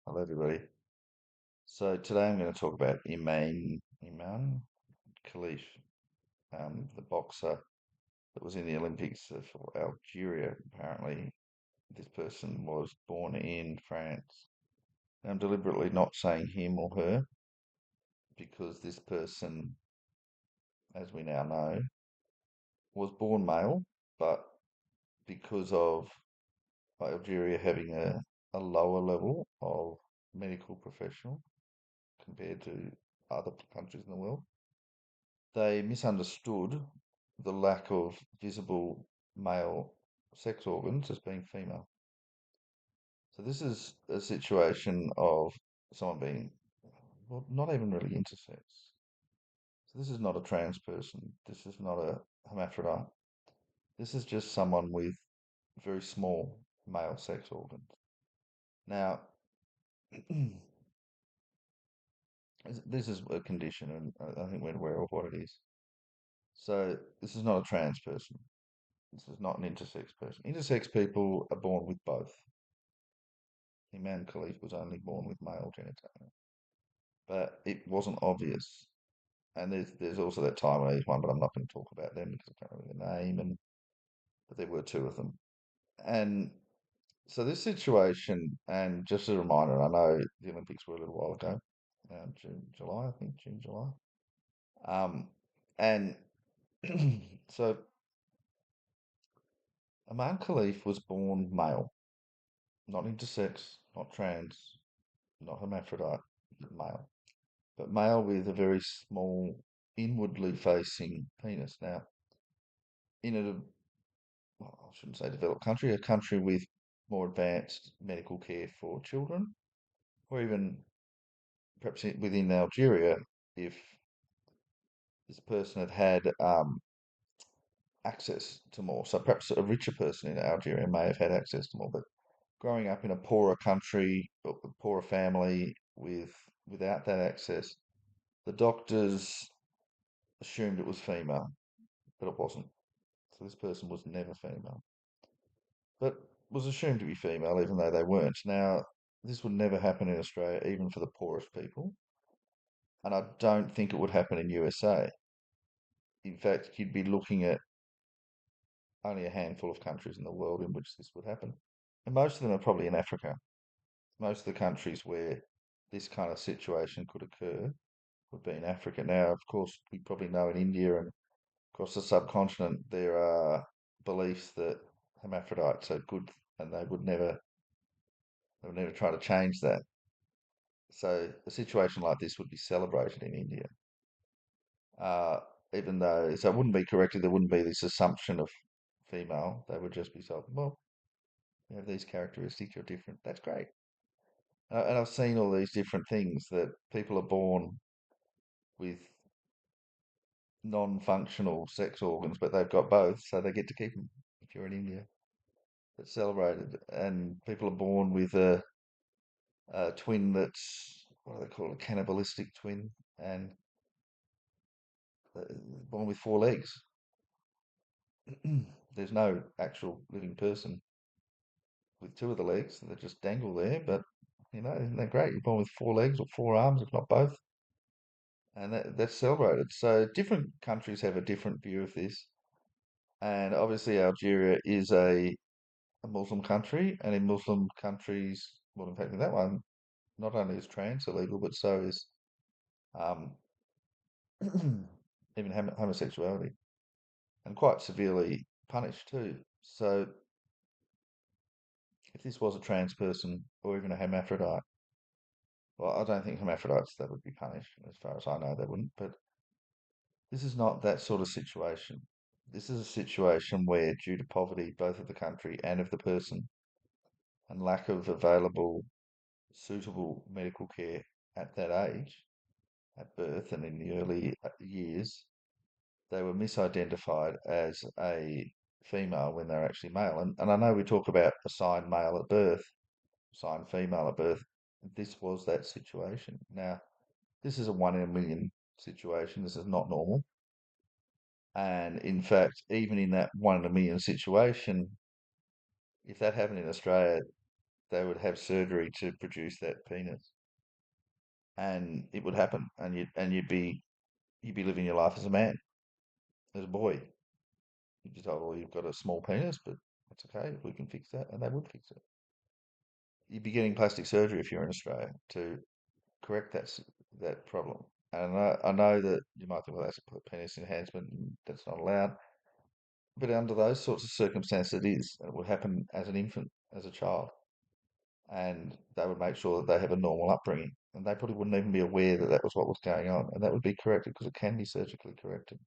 Hello, everybody. So today I'm going to talk about Imane Khelif, the boxer that was in the Olympics for Algeria. Apparently, this person was born in France. I'm deliberately not saying him or her because this person, as we now know, was born male, but because of Algeria having a lower level of medical professional compared to other countries in the world, they misunderstood the lack of visible male sex organs as being female. So this is a situation of someone being, well, not even really intersex. So this is not a trans person. This is not a hermaphrodite. This is just someone with very small male sex organs. Now, this is a condition, and I think we're aware of what it is. So this is not a trans person. This is not an intersex person. Intersex people are born with both. Imane Khelif was only born with male genitalia, but it wasn't obvious. And there's also that Taiwanese one, but I'm not going to talk about them because I can't remember the name. And but there were two of them. And so this situation, and just as a reminder, I know the Olympics were a little while ago, June, July, I think June, July. And so Imane Khelif was born male, not intersex, not trans, not hermaphrodite, but male. But male with a very small, inwardly facing penis. Now, in a, well, I shouldn't say developed country, a country with more advanced medical care for children, or even perhaps within Algeria, if this person had had access to more. So perhaps a richer person in Algeria may have had access to more, but growing up in a poorer country, a poorer family without that access, the doctors assumed it was female, but it wasn't. So this person was never female, but was assumed to be female even though they weren't. Now, this would never happen in Australia, even for the poorest people, and I don't think it would happen in USA. In fact, you'd be looking at only a handful of countries in the world in which this would happen, and most of them are probably in Africa. Most of the countries where this kind of situation could occur would be in Africa. Now, of course, we probably know in India and across the subcontinent there are beliefs that hermaphrodites are good, and they would never try to change that. So a situation like this would be celebrated in India, uh, even though so it wouldn't be corrected. There wouldn't be this assumption of female. They would just be told, well, you have these characteristics. You're different. That's great. And I've seen all these different things that people are born with non-functional sex organs, but they've got both, so they get to keep them. If you're in India, it's celebrated, and people are born with a twin that's what do they call it, a cannibalistic twin, and uh, born with four legs. There's no actual living person with two of the legs that just dangle there, but isn't that great? You're born with four legs or four arms, if not both, and that's celebrated. So different countries have a different view of this, and obviously Algeria is a Muslim country, and in Muslim countries, well, in fact, in that one, not only is trans illegal, but so is um, even homosexuality, and quite severely punished too. So if this was a trans person or even a hermaphrodite, well, I don't think hermaphrodites that would be punished. As far as I know, they wouldn't. But this is not that sort of situation. This is a situation where, due to poverty, both of the country and of the person, and lack of available suitable medical care at that age, at birth and in the early years, they were misidentified as a female when they're actually male. And I know we talk about assigned male at birth, assigned female at birth. This was that situation. Now, this is a one in a million situation. This is not normal. And in fact, even in that one in a million situation, if that happened in Australia, they would have surgery to produce that penis, and it would happen, and you'd be living your life as a man, as a boy. You'd be told, "Well, you've got a small penis, but that's okay. We can fix that," and they would fix it. You'd be getting plastic surgery if you're in Australia to correct that problem. And I know that you might think, well, that's a penis enhancement, and that's not allowed. But under those sorts of circumstances, it is. It would happen as an infant, as a child, and they would make sure that they have a normal upbringing. And they probably wouldn't even be aware that that was what was going on, and that would be corrected because it can be surgically corrected.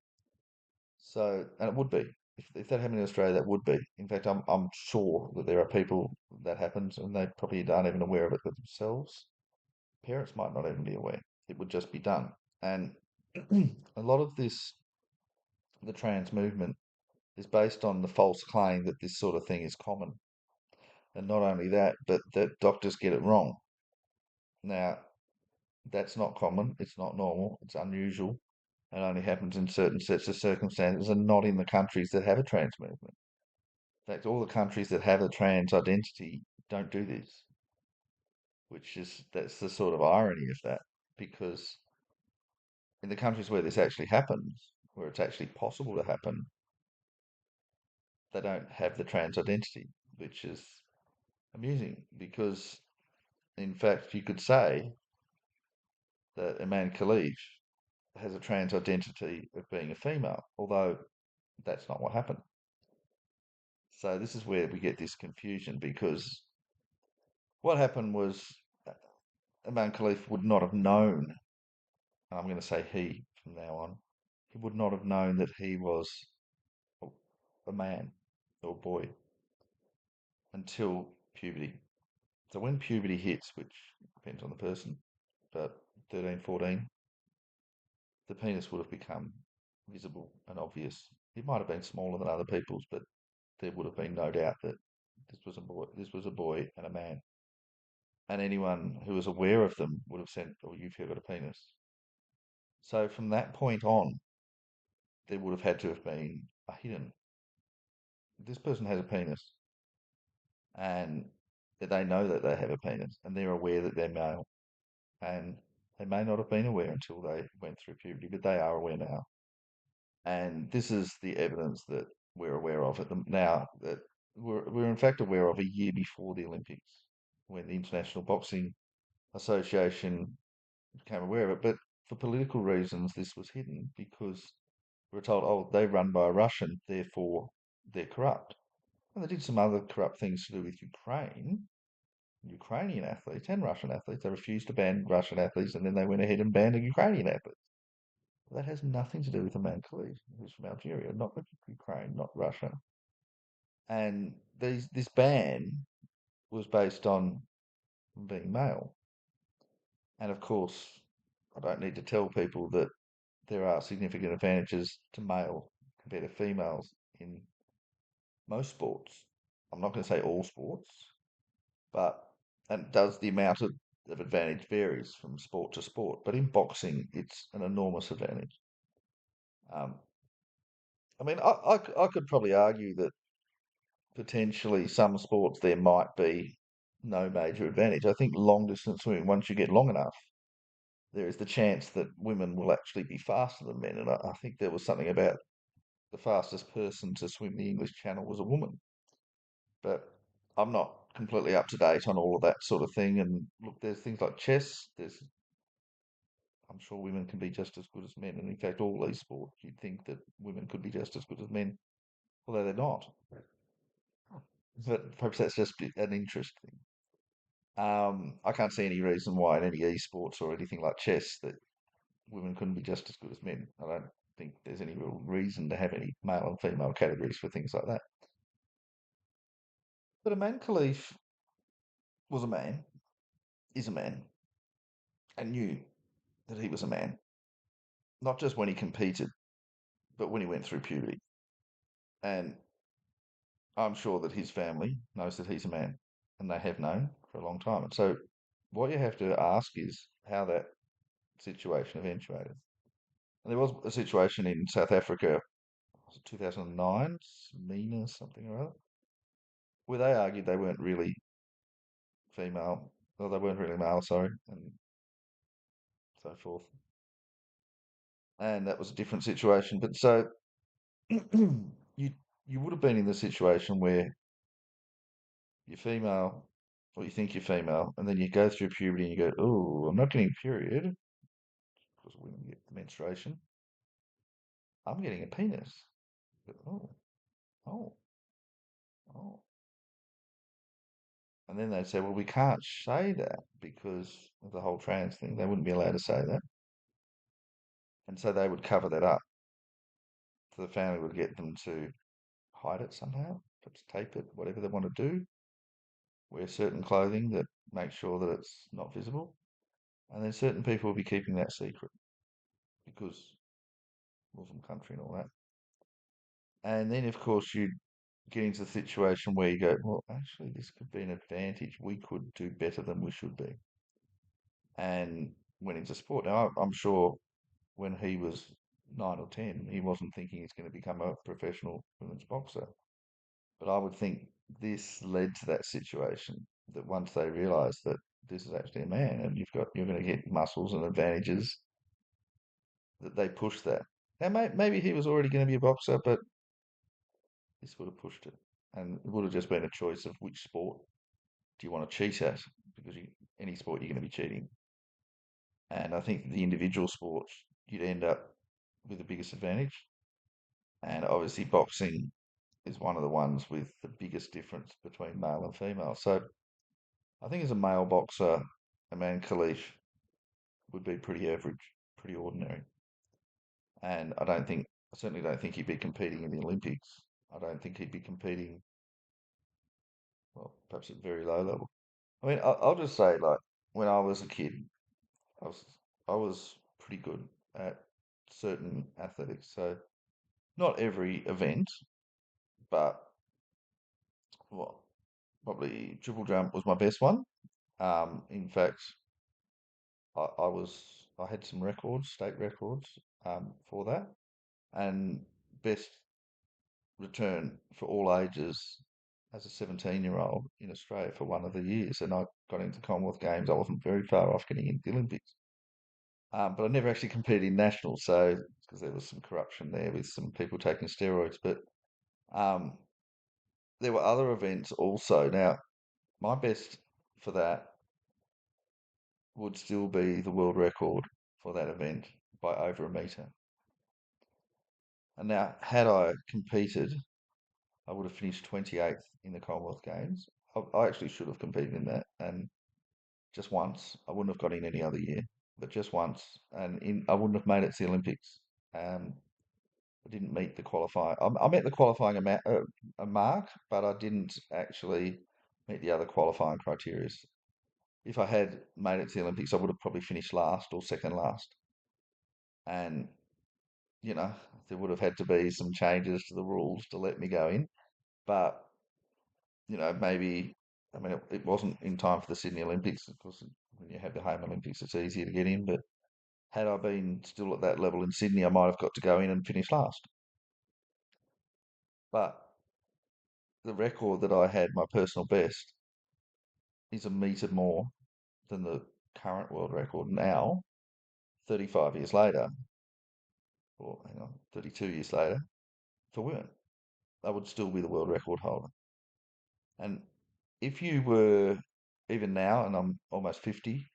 So, and it would be. If that happened in Australia, that would be. In fact, I'm sure that there are people that happens, and they probably aren't even aware of it themselves. Parents might not even be aware. It would just be done. And a lot of this, the trans movement, is based on the false claim that this sort of thing is common. And not only that, but that doctors get it wrong. Now, that's not common, it's not normal, it's unusual, and only happens in certain sets of circumstances and not in the countries that have a trans movement. In fact, all the countries that have a trans identity don't do this, that's the sort of irony of that, because in the countries where this actually happens, where it's actually possible to happen, they don't have the trans identity, which is amusing because, in fact, you could say that Imane Khelif has a trans identity of being a female, although that's not what happened. So this is where we get this confusion because what happened was Imane Khelif would not have known, and I'm going to say he from now on, he would not have known that he was a man or a boy until puberty. So when puberty hits, which depends on the person, but 13, 14, the penis would have become visible and obvious. It might have been smaller than other people's, but there would have been no doubt that this was a boy and a man. And anyone who was aware of them would have said, "Oh, you've got a penis." So from that point on, there would have had to have been a hidden. This person has a penis, and they know that they have a penis, and they're aware that they're male, and they may not have been aware until they went through puberty, but they are aware now. And this is the evidence that we're aware of now that we're in fact aware of a year before the Olympics when the International Boxing Association became aware of it. But for political reasons, this was hidden because we were told, oh, they run by a Russian, therefore they're corrupt. And they did some other corrupt things to do with Ukrainian athletes and Russian athletes. They refused to ban Russian athletes and then they went ahead and banned the Ukrainian athletes. That has nothing to do with Imane Khelif, who's from Algeria, not with Ukraine, not Russia. And this ban was based on being male. And of course, I don't need to tell people that there are significant advantages to male compared to females in most sports. I'm not going to say all sports, but and does the amount of advantage varies from sport to sport. But in boxing, it's an enormous advantage. Um, I mean, I could probably argue that potentially some sports there might be no major advantage. I think long distance swimming, once you get long enough, there is the chance that women will actually be faster than men. And I think there was something about the fastest person to swim the English Channel was a woman. But I'm not completely up to date on all of that sort of thing. And look, there's things like chess. I'm sure women can be just as good as men. And in fact, all these sports, you'd think that women could be just as good as men, although they're not. But perhaps that's just an interest thing. I can't see any reason why in any esports or anything like chess that women couldn't be just as good as men. I don't think there's any real reason to have any male and female categories for things like that. But Imane Khalif was a man, is a man, and knew that he was a man, not just when he competed, but when he went through puberty. And I'm sure that his family knows that he's a man, and they have known for a long time. And so, what you have to ask is how that situation eventuated. And there was a situation in South Africa, was it 2009, Mina something or other, where they argued they weren't really female. Well, they weren't really male, sorry, and so forth. And that was a different situation. But so you you would have been in the situation where you're female, or you think you're female, and then you go through puberty and you go, "Oh, I'm not getting a period because women get the menstruation. I'm getting a penis." But, oh, oh, oh. And then they'd say, "Well, we can't say that because of the whole trans thing. They wouldn't be allowed to say that." And so they would cover that up. So the family would get them to hide it somehow, perhaps tape it, whatever they want to do, wear certain clothing that makes sure that it's not visible. And then certain people will be keeping that secret because Muslim country and all that. And then, of course, you get into the situation where you go, well, actually, this could be an advantage. We could do better than we should be. And went into sport. Now, I'm sure when he was 9 or 10, he wasn't thinking he's going to become a professional women's boxer. But I would think this led to that situation that once they realised that this is actually a man and you're going to get muscles and advantages, that they pushed that. Now, maybe he was already going to be a boxer, but this would have pushed it, and it would have just been a choice of which sport do you want to cheat at, because any sport you're going to be cheating. And I think the individual sports you'd end up with the biggest advantage, and obviously boxing is one of the ones with the biggest difference between male and female. So I think as a male boxer, Imane Khelif would be pretty average, pretty ordinary. And I certainly don't think he'd be competing in the Olympics. I don't think he'd be competing, well, perhaps at very low level. I mean, I'll just say, like, when I was a kid, I was I was pretty good at certain athletics. So not every event, but well, probably triple jump was my best one. In fact, I had some records, state records, for that, and best return for all ages as a 17-year-old in Australia for one of the years. And I got into Commonwealth Games. I wasn't very far off getting into the Olympics. But I never actually competed in nationals, so because there was some corruption there with some people taking steroids. But um, there were other events also. Now, my best for that would still be the world record for that event by over a metre. And now, had I competed, I would have finished 28th in the Commonwealth Games. I actually should have competed in that, and just once. I wouldn't have got in any other year, but just once, and I wouldn't have made it to the Olympics. Um, I didn't meet the qualifying. I met the qualifying a mark, but I didn't actually meet the other qualifying criteria. If I had made it to the Olympics, I would have probably finished last or second last, and you know there would have had to be some changes to the rules to let me go in. But maybe I mean it wasn't in time for the Sydney Olympics. Of course, when you have the home Olympics, it's easier to get in. But had I been still at that level in Sydney, I might have got to go in and finish last. But the record that I had, my personal best, is a metre more than the current world record now, 35 years later, or hang on, 32 years later, for women. I would still be the world record holder. And if you were, even now, and I'm almost 50,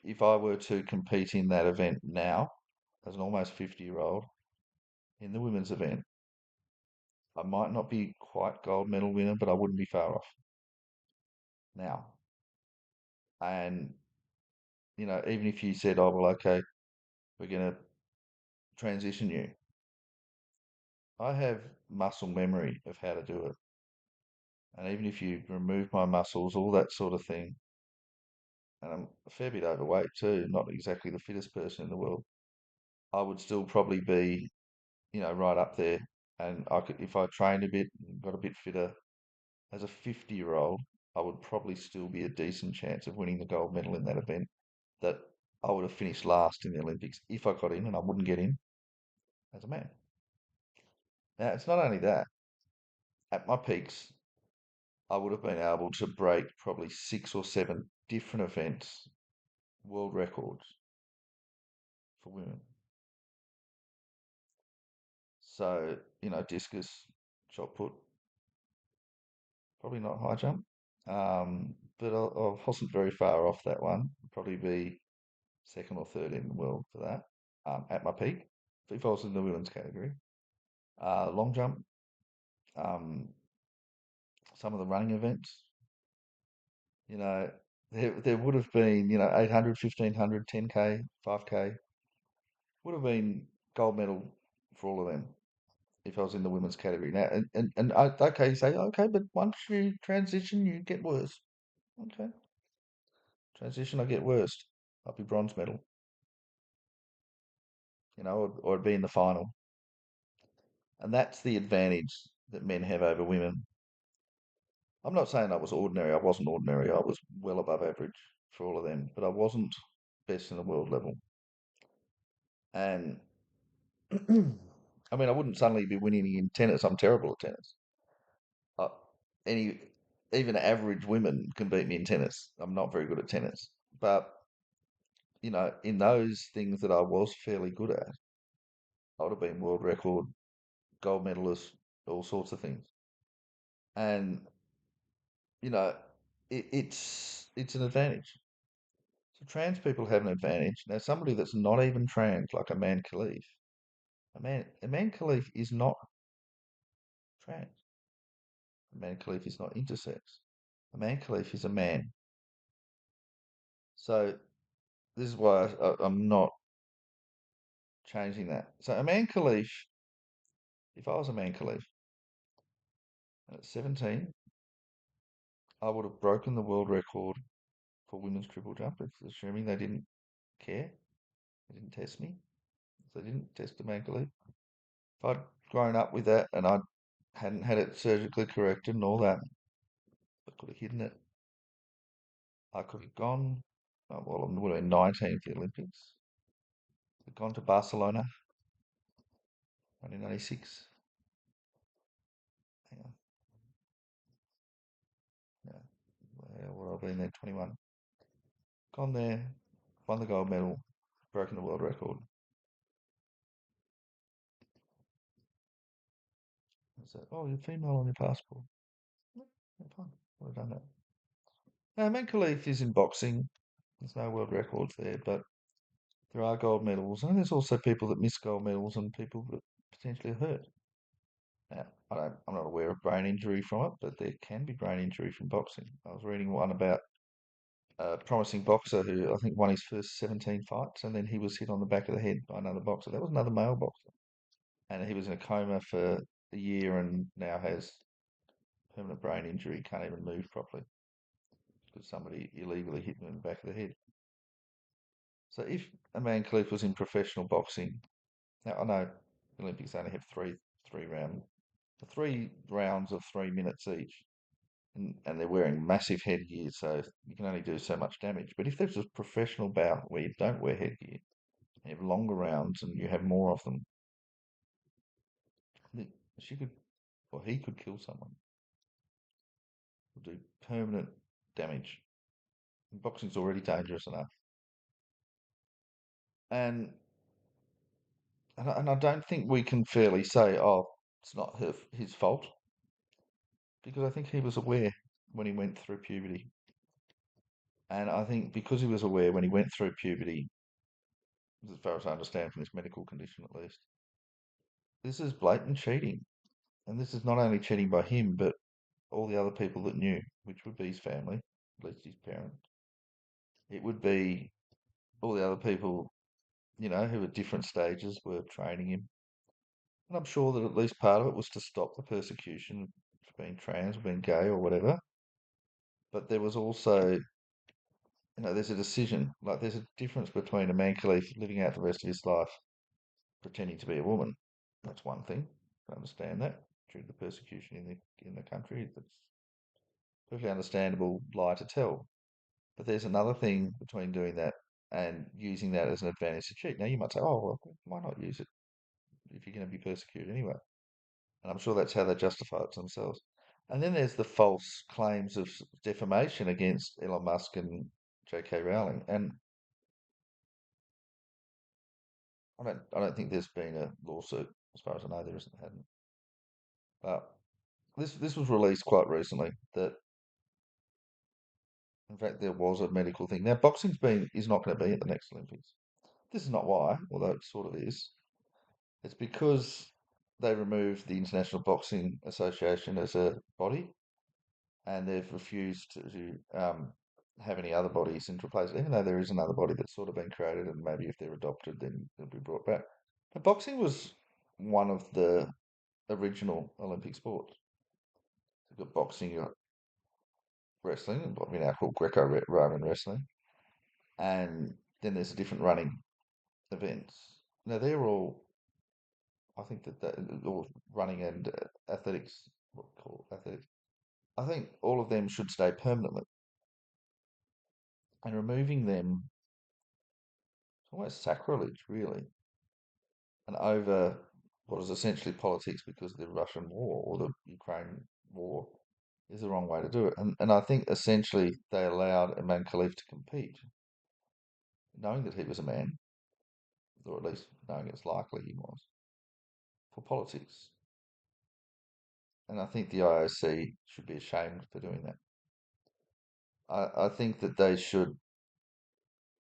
if I were to compete in that event now, as an almost 50-year-old, in the women's event, I might not be quite gold medal winner, but I wouldn't be far off now. And, even if you said, oh, well, okay, we're going to transition you, I have muscle memory of how to do it. And even if you remove my muscles, all that sort of thing, and I'm a fair bit overweight too, not exactly the fittest person in the world, I would still probably be, right up there. And I could, if I trained a bit, got a bit fitter, as a 50-year-old, I would probably still be a decent chance of winning the gold medal in that event. That I would have finished last in the Olympics if I got in, and I wouldn't get in as a man. Now, it's not only that. At my peaks, I would have been able to break probably 6 or 7 different events, world records for women. So, discus, shot put, probably not high jump. But I wasn't very far off that one. Probably be second or third in the world for that, at my peak. If I was in the women's category. Long jump, um, some of the running events, you know, there would have been, 800, 1500, 10K, 5K, would have been gold medal for all of them if I was in the women's category. Now, okay, you say, okay, but once you transition, you get worse. Okay, transition, I get worse. I'll be bronze medal, or I'd be in the final. And that's the advantage that men have over women. I'm not saying I was ordinary. I wasn't ordinary. I was well above average for all of them, but I wasn't best in the world level. And I mean, I wouldn't suddenly be winning in tennis. I'm terrible at tennis. Uh, any Even average women can beat me in tennis. I'm not very good at tennis, but in those things that I was fairly good at, I would have been world record, gold medalist, all sorts of things. And you know, it's an advantage. So trans people have an advantage. Now, somebody that's not even trans, like Imane Khelif, Imane Khelif is not trans. Imane Khelif is not intersex. Imane Khelif is a man. So this is why I'm not changing that. So Imane Khelif, if I was Imane Khelif at 17, I would have broken the world record for women's triple jump, assuming they didn't care. They didn't test me. They didn't test Imane Khelif. If I'd grown up with that and I hadn't had it surgically corrected and all that, I could have hidden it. I could have gone, well, I would have been 19 for the Olympics. I'd gone to Barcelona, 1996. Hang on, no, well, I've been there 21. Gone there, won the gold medal, broken the world record. I said, oh, you're female on your passport. Yeah, fine, would have done that. Now, Imane Khelif is in boxing. There's no world records there, but there are gold medals, and there's also people that miss gold medals and people that potentially are hurt. Now, I'm not aware of brain injury from it, but there can be brain injury from boxing. I was reading one about a promising boxer who I think won his first 17 fights, and then he was hit on the back of the head by another boxer. That was another male boxer, and he was in a coma for a year and now has permanent brain injury, can't even move properly because somebody illegally hit him in the back of the head. So if Imane Khelif was in professional boxing, now I know the Olympics only have three rounds of 3 minutes each, and they're wearing massive headgear, so you can only do so much damage. But if there's a professional bout where you don't wear headgear, you have longer rounds and you have more of them, she could, or he could kill someone, or do permanent damage. And boxing's already dangerous enough, and and I don't think we can fairly say, oh, it's not his fault, because I think he was aware when he went through puberty. And I think because he was aware when he went through puberty, as far as I understand from this medical condition at least, this is blatant cheating. And this is not only cheating by him, but all the other people that knew, which would be his family, at least his parents. It would be all the other people, who at different stages were training him. And I'm sure that at least part of it was to stop the persecution for being trans, or being gay, or whatever. But there was also, there's a decision. Like, there's a difference between Imane Khelif living out the rest of his life pretending to be a woman. That's one thing. I understand that due to the persecution in the country. That's perfectly understandable lie to tell. But there's another thing between doing that and using that as an advantage to cheat. Now you might say, oh well, why not use it if you're going to be persecuted anyway? And I'm sure that's how they justify it to themselves. And then there's the false claims of defamation against Elon Musk and J.K. Rowling. And I don't think there's been a lawsuit, as far as I know, there isn't, hadn't. But this was released quite recently that in fact there was a medical thing. Now boxing's been is not going to be at the next Olympics. This is not why, although it sort of is. It's because they removed the International Boxing Association as a body, and they've refused to have any other bodies in to replace it, even though there is another body that's sort of been created, and maybe if they're adopted, then it'll be brought back. But boxing was one of the original Olympic sports. You've got boxing, you've got wrestling, what we now call Greco-Roman wrestling, and then there's a different running events. Now they're all, I think that all running and athletics, what we call athletics. I think all of them should stay permanently, and removing them is almost sacrilege, really, and over what is essentially politics because of the Russian war or the Ukraine war is the wrong way to do it. And I think essentially they allowed Imane Khelif to compete, knowing that he was a man, or at least knowing it's likely he was, for politics. And I think the IOC should be ashamed for doing that. I think that they should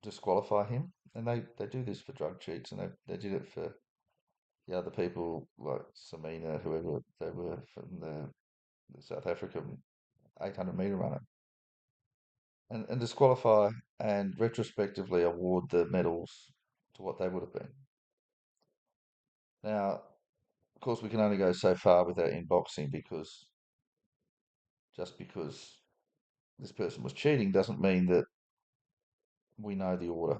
disqualify him, and they do this for drug cheats, and they did it for the other people like Samina, whoever they were from the South African 800-meter runner, and disqualify and retrospectively award the medals to what they would have been. Now, of course, we can only go so far with that in boxing because just because this person was cheating doesn't mean that we know the order.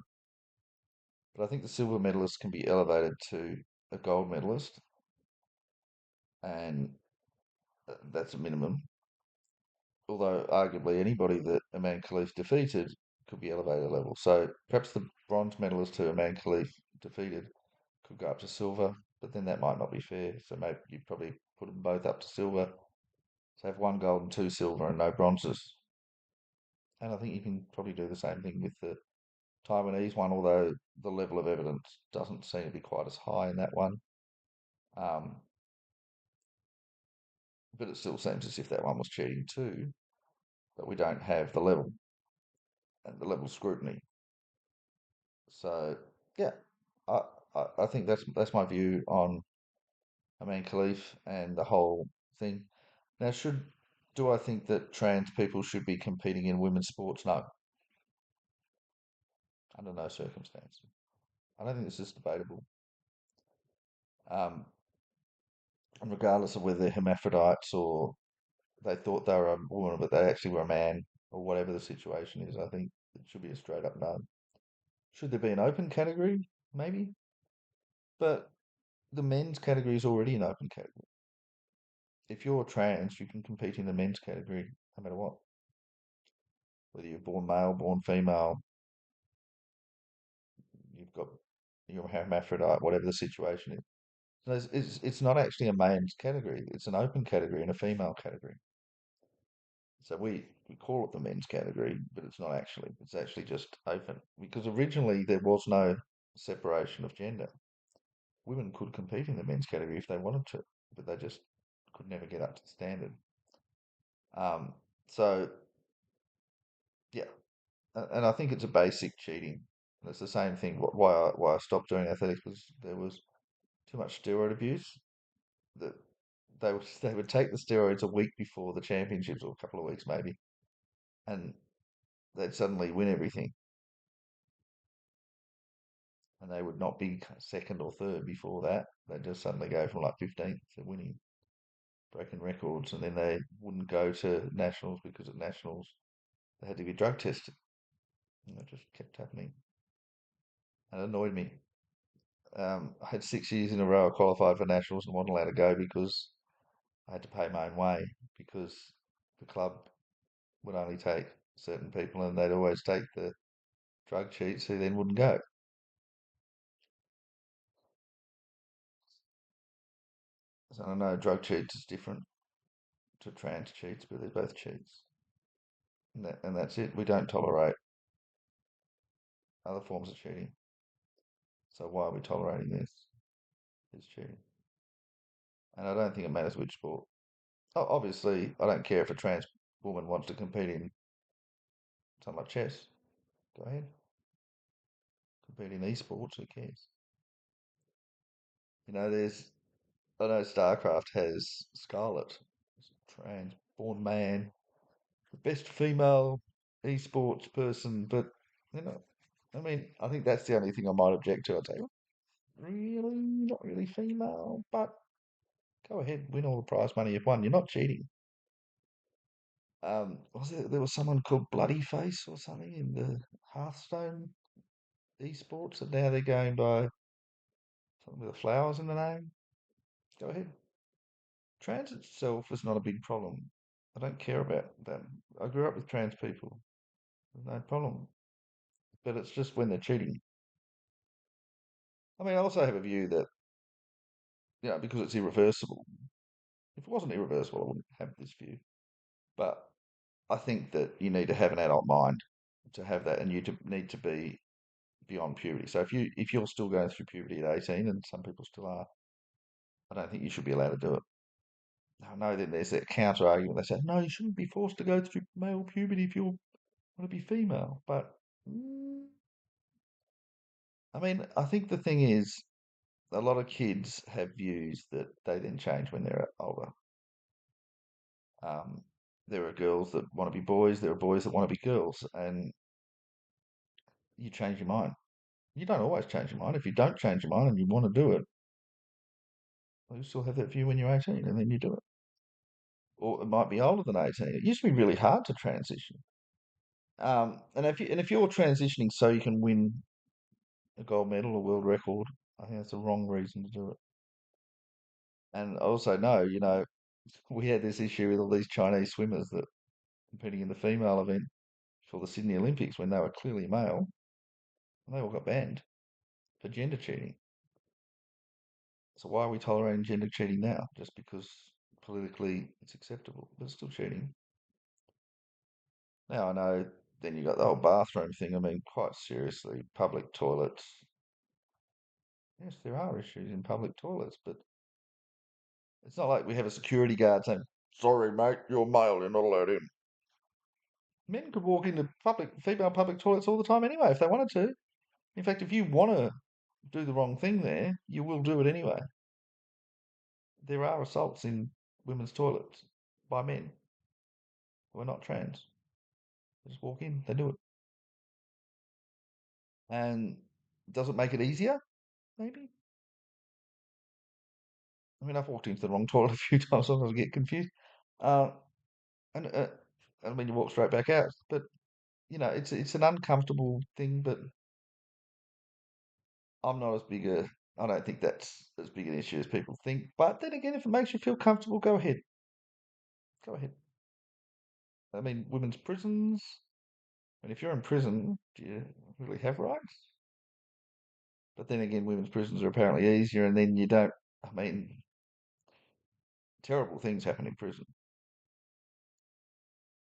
But I think the silver medalist can be elevated to a gold medalist, and that's a minimum. Although arguably anybody that Imane Khelif defeated could be elevated a level. So perhaps the bronze medalist who Imane Khelif defeated could go up to silver, but then that might not be fair. So maybe you probably put them both up to silver. So have one gold and two silver and no bronzes. And I think you can probably do the same thing with the Taiwanese one, although the level of evidence doesn't seem to be quite as high in that one. Um, but it still seems as if that one was cheating too, but we don't have the level and the level of scrutiny. So yeah, I, I think that's my view on Amin Khalif and the whole thing. Now, do I think that trans people should be competing in women's sports? No, under no circumstances. I don't think this is debatable. Um, and regardless of whether they're hermaphrodites or they thought they were a woman but they actually were a man or whatever the situation is, I think it should be a straight up no. Should there be an open category? Maybe, but the men's category is already an open category. If you're trans, you can compete in the men's category no matter what. Whether you're born male, born female, you've got you're a hermaphrodite, whatever the situation is. So it's not actually a men's category. It's an open category and a female category. So we call it the men's category, but it's not actually. It's actually just open because originally there was no separation of gender. Women could compete in the men's category if they wanted to, but they just could never get up to the standard. Um, so yeah, and I think it's a basic cheating. And it's the same thing. Why I stopped doing athletics was there was too much steroid abuse. That they would take the steroids a week before the championships or a couple of weeks maybe, and they'd suddenly win everything, and they would not be second or third before that. They'd just suddenly go from like 15th to winning, breaking records, and then they wouldn't go to nationals because at nationals they had to be drug tested. And it just kept happening, and it annoyed me. I had 6 years in a row I qualified for nationals and wasn't allowed to go because I had to pay my own way because the club would only take certain people and they'd always take the drug cheats who then wouldn't go. So I know drug cheats is different, to trans cheats, but they're both cheats, and that's it. We don't tolerate other forms of cheating. So why are we tolerating this? It's cheating, and I don't think it matters which sport. Obviously, I don't care if a trans woman wants to compete in something like chess. Go ahead, compete in esports. Who cares? There's I know StarCraft has Scarlet, trans born man, the best female esports person, but you know, I mean, I think that's the only thing I might object to. I'd say, really, not really female, but go ahead, win all the prize money you've won. You're not cheating. There was someone called Bloody Face or something in the Hearthstone esports, and now they're going by something with the flowers in the name. Go ahead. Trans itself is not a big problem. I don't care about them. I grew up with trans people. No problem. But it's just when they're cheating. I mean, I also have a view that, because it's irreversible. If it wasn't irreversible, I wouldn't have this view. But I think that you need to have an adult mind to have that, and need to be beyond puberty. So if you're still going through puberty at 18, and some people still are, I don't think you should be allowed to do it. I know that there's that counter argument. They say, no, you shouldn't be forced to go through male puberty if you want to be female. But I mean, I think the thing is, a lot of kids have views that they then change when they're older. Um, there are girls that want to be boys. There are boys that want to be girls, and you change your mind. You don't always change your mind. If you don't change your mind and you want to do it, well, you still have that view when you're 18, and then you do it. Or it might be older than 18. It used to be really hard to transition. And if you're transitioning so you can win a gold medal, a world record, I think that's the wrong reason to do it. And also, no, we had this issue with all these Chinese swimmers that competing in the female event for the Sydney Olympics when they were clearly male, and they all got banned for gender cheating. So why are we tolerating gender cheating now? Just because politically it's acceptable, but it's still cheating. Now I know. Then you got the whole bathroom thing. I mean, quite seriously, public toilets. Yes, there are issues in public toilets, but it's not like we have a security guard saying, "Sorry, mate, you're male, you're not allowed in." Men could walk into female public toilets all the time anyway if they wanted to. In fact, if you want to do the wrong thing there, you will do it anyway. There are assaults in women's toilets by men who are not trans. They just walk in, they do it. And does it make it easier? Maybe. I mean, I've walked into the wrong toilet a few times, sometimes I get confused. Uh, and I mean, you walk straight back out. But, it's an uncomfortable thing, but I'm not as big a, I don't think that's as big an issue as people think. But then again, if it makes you feel comfortable, go ahead. Go ahead. I mean, women's prisons. And if you're in prison, do you really have rights? But then again, women's prisons are apparently easier, and then you don't. I mean, terrible things happen in prison.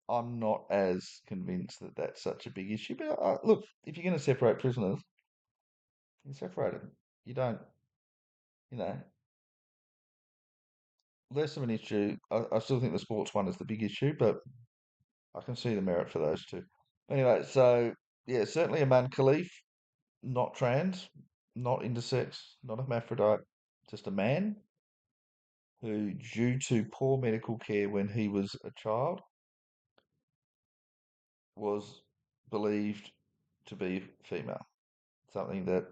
I'm not as convinced that that's such a big issue. But look, if you're going to separate prisoners, you separate them. You don't, you know, less of an issue. I still think the sports one is the big issue, but I can see the merit for those two. Anyway, so yeah, certainly Imane Khelif, not trans, not intersex, not a hermaphrodite, just a man who, due to poor medical care when he was a child, was believed to be female. Something that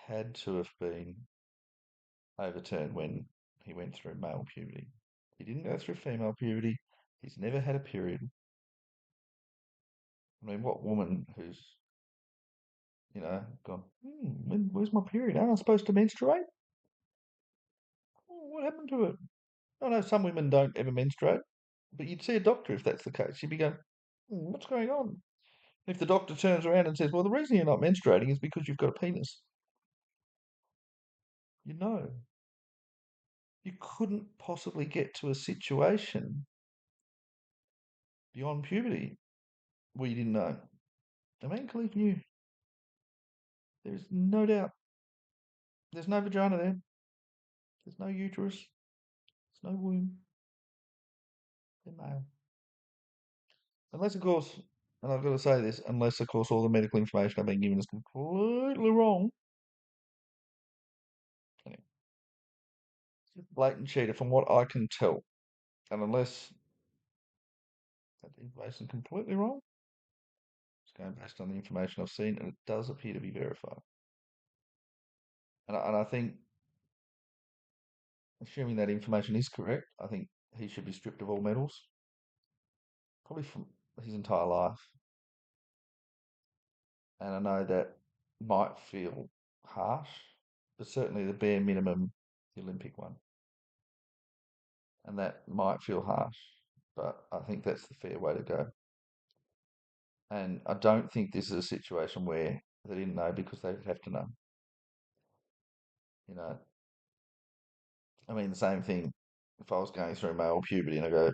had to have been overturned when he went through male puberty. He didn't go through female puberty. He's never had a period. I mean, what woman who's, gone, where's my period? Aren't I supposed to menstruate? Oh, what happened to it? I know some women don't ever menstruate, but you'd see a doctor if that's the case. You'd be going, what's going on? If the doctor turns around and says, well, the reason you're not menstruating is because you've got a penis, you know. You couldn't possibly get to a situation beyond puberty where you didn't know. Imane Khelif knew. There's no doubt. There's no vagina there. There's no uterus. There's no womb. They're male. Unless, of course, and I've got to say this, unless, of course, all the medical information I've been given is completely wrong. Anyway, it's a blatant cheater from what I can tell. And unless that information is completely wrong, it's going based on the information I've seen, and it does appear to be verified. And I think, assuming that information is correct, I think he should be stripped of all medals, probably from his entire life. And I know that might feel harsh, but certainly the bare minimum, the Olympic one. And that might feel harsh, but I think that's the fair way to go. And I don't think this is a situation where they didn't know because they would have to know. You know, I mean, the same thing if I was going through male puberty and I go,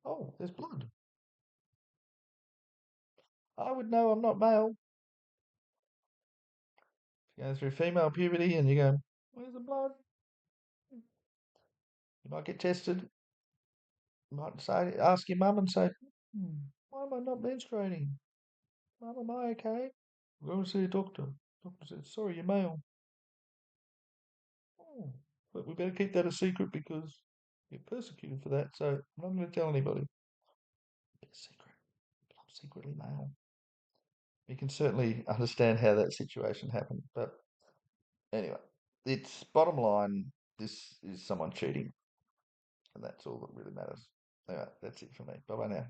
oh, there's blood. I would know I'm not male. If you're going through female puberty and you go, where's the blood? You might get tested. You might say, ask your mum and say, why am I not menstruating? Mum, am I okay? Go and see a doctor. Doctor said, sorry, you're male. Oh, but we better keep that a secret because you're persecuted for that, so I'm not going to tell anybody. It's a secret. But I'm secretly male. You can certainly understand how that situation happened, but anyway, it's bottom line. This is someone cheating, and that's all that really matters. Anyway, that's it for me. Bye bye now.